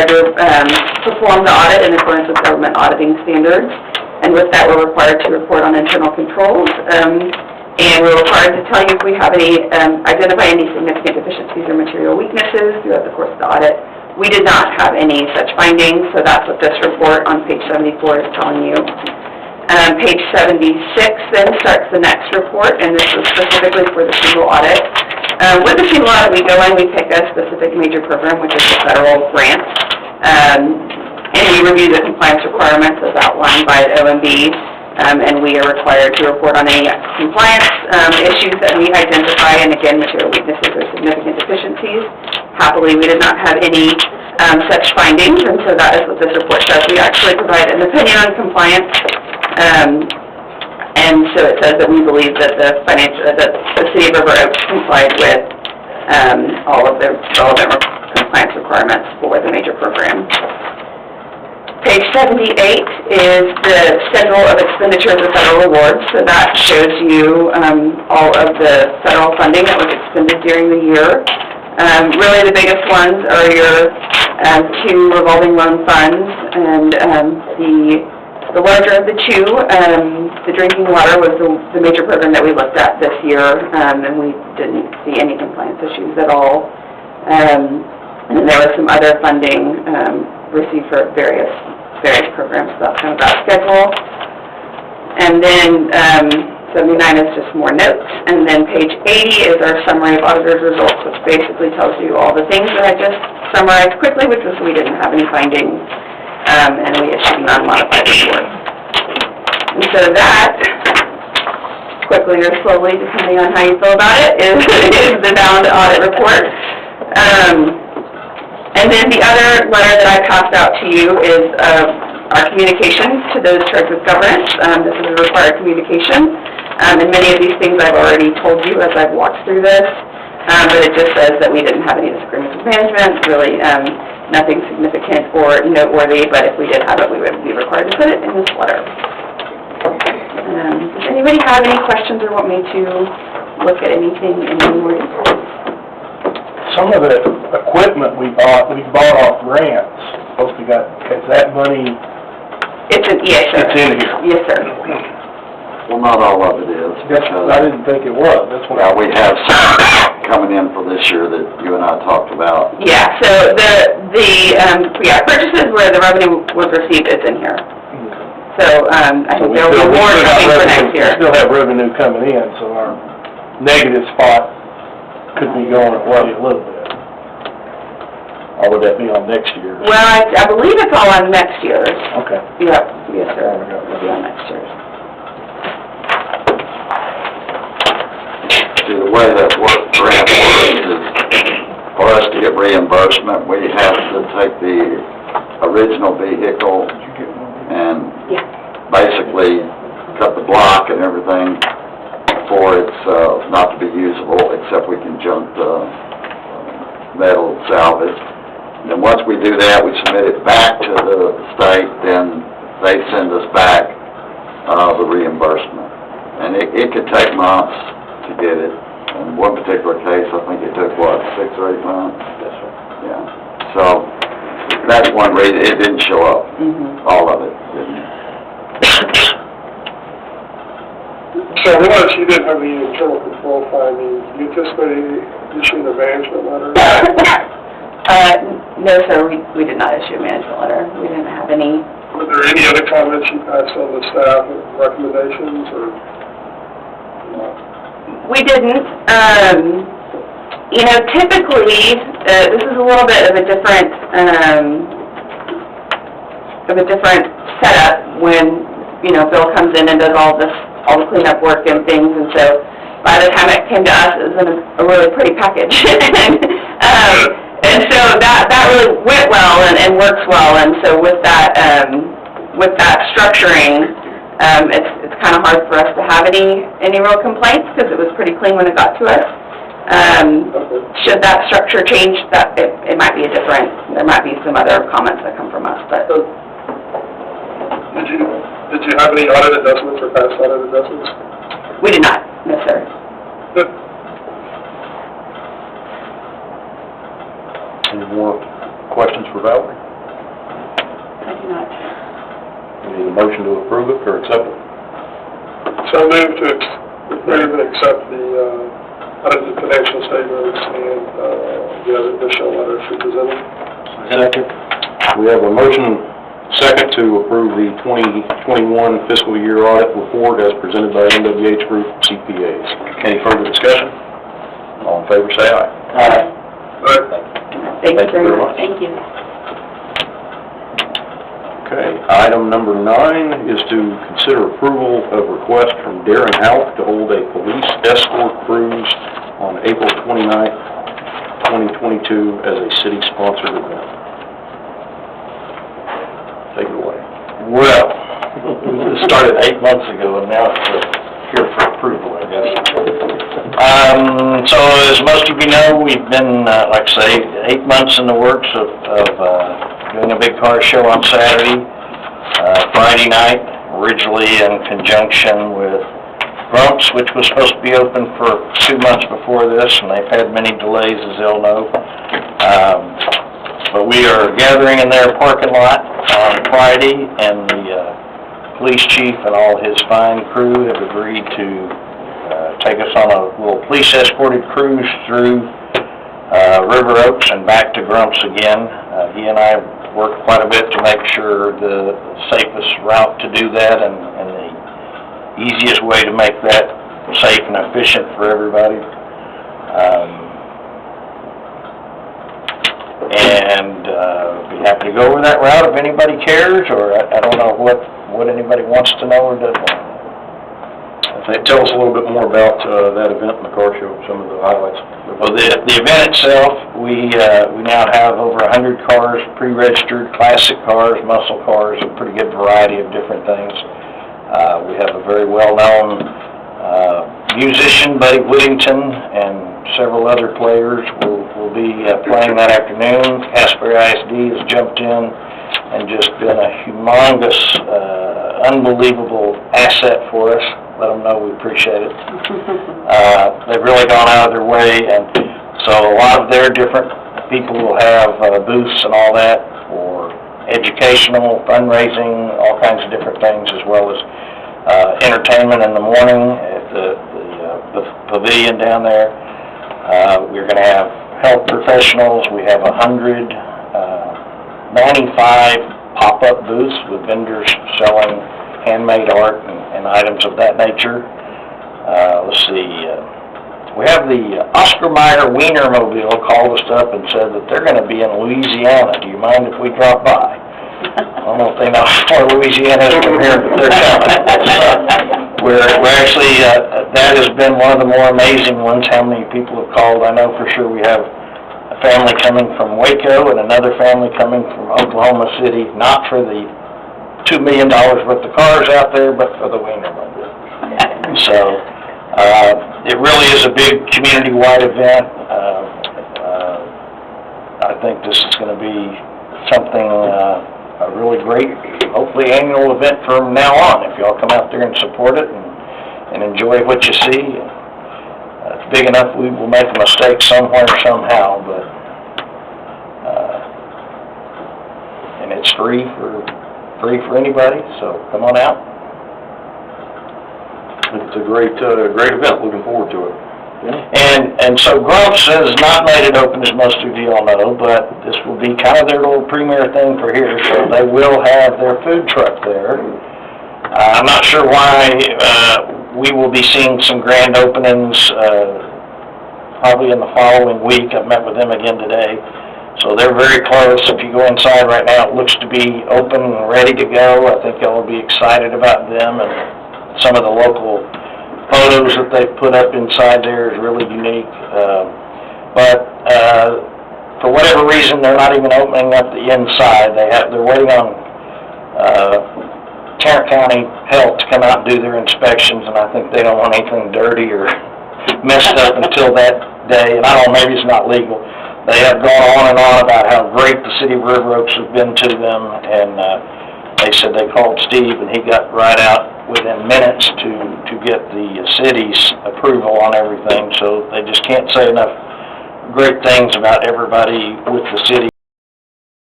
required to perform the audit in accordance with government auditing standards. And with that, we're required to report on internal controls. And we're required to tell you if we have any, identify any significant deficiencies or material weaknesses throughout the course of the audit. We did not have any such findings, so that's what this report on page 74 is telling you. Page 76 then starts the next report, and this is specifically for the single audit. With the single audit, we go in, we pick a specific major program, which is a federal grant, and we review the compliance requirements as outlined by the OMB, and we are required to report on any compliance issues that we identify, and again, material weaknesses or significant deficiencies. Happily, we did not have any such findings, and so that is what this report does. We actually provide an opinion on compliance. And so it says that we believe that the City of River Oaks complied with all of the relevant compliance requirements for the major program. Page 78 is the schedule of expenditures of federal awards. So that shows you all of the federal funding that was expended during the year. Really the biggest ones are your two revolving loan funds, and the larger of the two, the drinking water was the major program that we looked at this year, and we didn't see any compliance issues at all. And then there was some other funding received for various programs, so that's kind of that schedule. And then 79 is just more notes, and then page 80 is our summary of auditor's results, which basically tells you all the things that I just summarized quickly, which was we didn't have any findings. And we issued non-modified reports. And so that, quickly or slowly, depending on how you feel about it, is the bound audit report. And then the other letter that I passed out to you is our communications to those charged with governance. This is a required communication. And many of these things I've already told you as I've walked through this. But it just says that we didn't have any disagreements with management, really nothing significant or noteworthy, but if we did have it, we would be required to put it in this letter. Does anybody have any questions or want me to look at anything in any more detail? Some of the equipment we bought off grants. Is that money? Yes, sir. It's in here. Yes, sir. Well, not all of it is. I didn't think it was. That's what. Well, we have some coming in for this year that you and I talked about. Yeah. So the purchases where the revenue was received is in here. So I think there will be more coming for next year. We still have revenue coming in, so our negative spot could be going away a little bit. Or would that be on next year? Well, I believe it's all on next year's. Okay. Yep. Yes, sir. It'll be on next year's. See, the way that grant works is for us to get reimbursement, we have to take the original vehicle and basically cut the block and everything for it's not to be usable, except we can junk the metal salvage. And then once we do that, we submit it back to the state, then they send us back the reimbursement. And it could take months to get it. In one particular case, I think it took, 6 or 8 months? Yes, sir. Yeah. So that's one reason it didn't show up. All of it didn't. So once you didn't have any internal control findings, you anticipated issuing a management letter? No, sir, we did not issue a management letter. We didn't have any. Were there any other comments you passed on the staff or recommendations, or? We didn't. Typically, this is a little bit of a different setup when, Bill comes in and does all the cleanup work and things, and so by the time it came to us, it was in a really pretty package. And so that really went well and works well, and so with that structuring, it's kind of hard for us to have any real complaints because it was pretty clean when it got to us. Should that structure change, that it might be there might be some other comments that come from us, but. Did you have any audit adjustments or past audit adjustments? We did not, no, sir. Good. Any more questions for Valerie? Need a motion to approve it or accept it? So I move to approve and accept the financial statements and the other additional letters we presented. Second. We have a motion second to approve the 2021 fiscal year audit report as presented by NWH Group CPAs. Any further discussion? All in favor, say aye. Aye. Right. Thank you very much. Thank you. Okay, item number 9 is to consider approval of request from Darren Houck to hold a police escort cruise on April 29th, 2022 as a city-sponsored event. Take it away. Well, it started 8 months ago, and now it's here for approval, I guess. So as most of you know, we've been, like I say, 8 months in the works of doing a big car show on Saturday, Friday night, originally in conjunction with Grumps, which was supposed to be open for 2 months before this, and they've had many delays, as they'll know. But we are gathering in their parking lot on Friday, and the police chief and all his fine crew have agreed to take us on a little police escorted cruise through River Oaks and back to Grumps again. He and I worked quite a bit to make sure the safest route to do that and the easiest way to make that safe and efficient for everybody. Be happy to go over that route if anybody cares, or I don't know what anybody wants to know or doesn't want to know. Tell us a little bit more about that event in the car show, some of the highlights. Well, the event itself, we now have over 100 cars pre-registered, classic cars, muscle cars, a pretty good variety of different things. We have a very well-known musician, Buddy Whittington, and several other players will be playing that afternoon. Asbury ISD has jumped in and just been a humongous, unbelievable asset for us. Let them know we appreciate it. They've really gone out of their way, and so a lot of their different people will have booths and all that for educational, fundraising, all kinds of different things, as well as entertainment in the morning at the pavilion down there. We're going to have health professionals. We have 95 pop-up booths with vendors selling handmade art and items of that nature. Let's see, we have the Oscar Mayer Wienermobile called us up and said that they're going to be in Louisiana. Do you mind if we drop by? I don't know if they know where Louisiana is from here, but they're coming. We're actually, that has been one of the more amazing ones, how many people have called. I know for sure we have a family coming from Waco and another family coming from Oklahoma City, not for the $2 million worth of cars out there, but for the Wienermobile. So, it really is a big community-wide event. I think this is going to be something, a really great, hopefully annual event from now on, if y'all come out there and support it and enjoy what you see. It's big enough we will make a mistake somewhere, somehow, but, and it's free for anybody, so come on out. It's a great event, looking forward to it. And so Grumps has not made it open, as most of you all know, but this will be kind of their little premier thing for here, so they will have their food truck there. I'm not sure why we will be seeing some grand openings probably in the following week. I've met with them again today. So they're very close. If you go inside right now, it looks to be open and ready to go. I think y'all will be excited about them, and some of the local photos that they've put up inside there is really unique. But for whatever reason, they're not even opening up the inside. They're waiting on Tarrant County Health to come out and do their inspections, and I think they don't want anything dirty or messed up until that day. And I don't know, maybe it's not legal. They have gone on and on about how great the city of River Oaks has been to them, and they said they called Steve, and he got right out within minutes to get the city's approval on everything. So they just can't say enough great things about everybody with the city